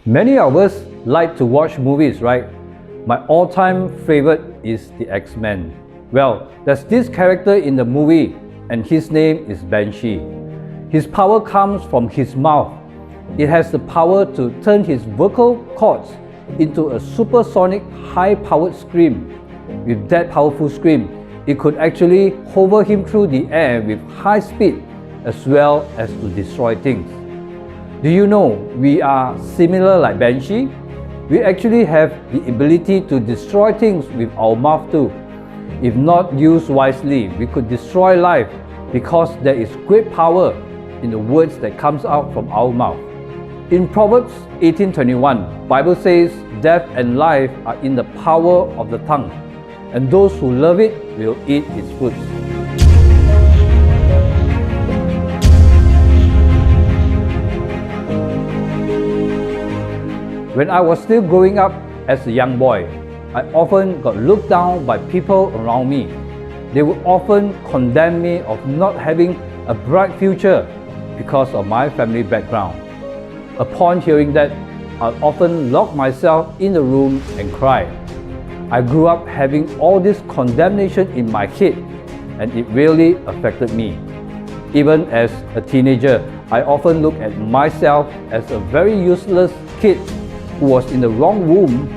Many of us like to watch movies, right? My all-time favorite is the X-Men. Well, there's this character in the movie and his name is Banshee. His power comes from his mouth. It has the power to turn his vocal cords into a supersonic high-powered scream. With that powerful scream, it could actually hover him through the air with high speed as well as to destroy things. Do you know we are similar like Banshee? We actually have the ability to destroy things with our mouth too. If not used wisely, we could destroy life because there is great power in the words that comes out from our mouth. In Proverbs 18:21, Bible says, "Death and life are in the power of the tongue, and those who love it will eat its fruits." When I was still growing up as a young boy, I often got looked down by people around me. They would often condemn me of not having a bright future because of my family background. Upon hearing that, I'd often lock myself in the room and cry. I grew up having all this condemnation in my head, and it really affected me. Even as a teenager, I often looked at myself as a very useless kid who was in the wrong womb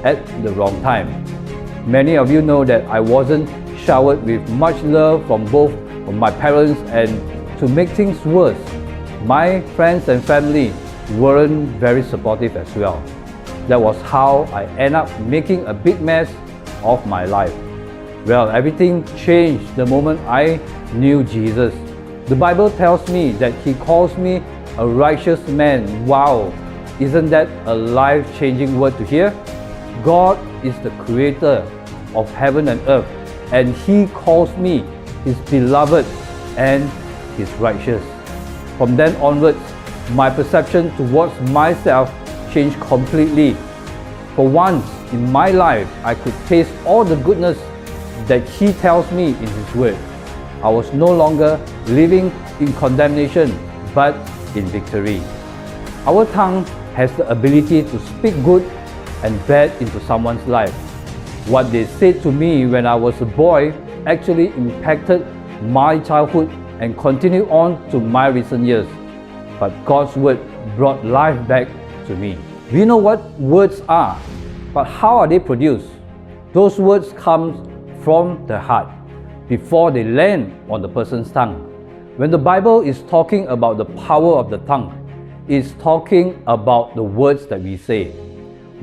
at the wrong time. Many of you know that I wasn't showered with much love from both of my parents, and to make things worse, my friends and family weren't very supportive as well. That was how I ended up making a big mess of my life. Well, everything changed the moment I knew Jesus. The Bible tells me that He calls me a righteous man. Wow! Isn't that a life-changing word to hear? God is the creator of heaven and earth, and He calls me His beloved and His righteous. From then onwards, my perception towards myself changed completely. For once in my life, I could taste all the goodness that He tells me in His Word. I was no longer living in condemnation, but in victory. Our tongue has the ability to speak good and bad into someone's life. What they said to me when I was a boy actually impacted my childhood and continued on to my recent years. But God's word brought life back to me. We know what words are, but how are they produced? Those words come from the heart before they land on the person's tongue. When the Bible is talking about the power of the tongue, it's talking about the words that we say.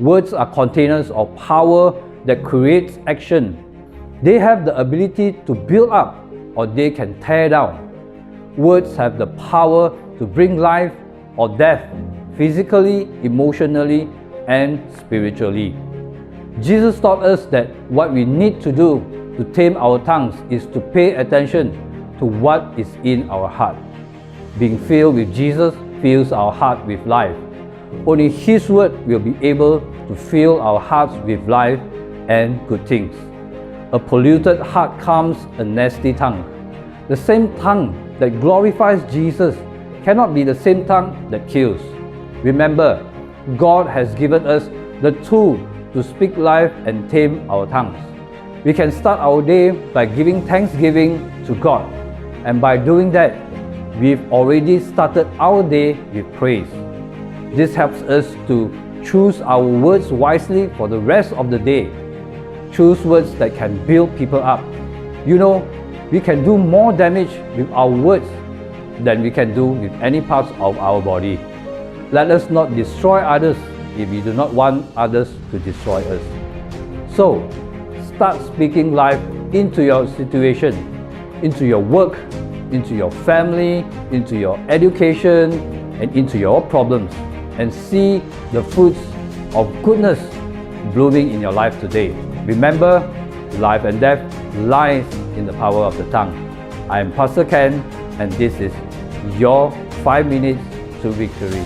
Words are containers of power that creates action. They have the ability to build up or they can tear down. Words have the power to bring life or death, physically, emotionally, and spiritually. Jesus taught us that what we need to do to tame our tongues is to pay attention to what is in our heart. Being filled with Jesus fills our heart with life. Only His word will be able to fill our hearts with life and good things. A polluted heart comes a nasty tongue. The same tongue that glorifies Jesus cannot be the same tongue that kills. Remember, God has given us the tool to speak life and tame our tongues. We can start our day by giving thanksgiving to God, and by doing that, we've already started our day with praise. This helps us to choose our words wisely for the rest of the day. Choose words that can build people up. You know, we can do more damage with our words than we can do with any parts of our body. Let us not destroy others if we do not want others to destroy us. So, start speaking life into your situation, into your work, into your family, into your education, and into your problems, and see the fruits of goodness blooming in your life today. Remember, life and death lies in the power of the tongue. I am Pastor Ken, and this is your 5 minutes to victory.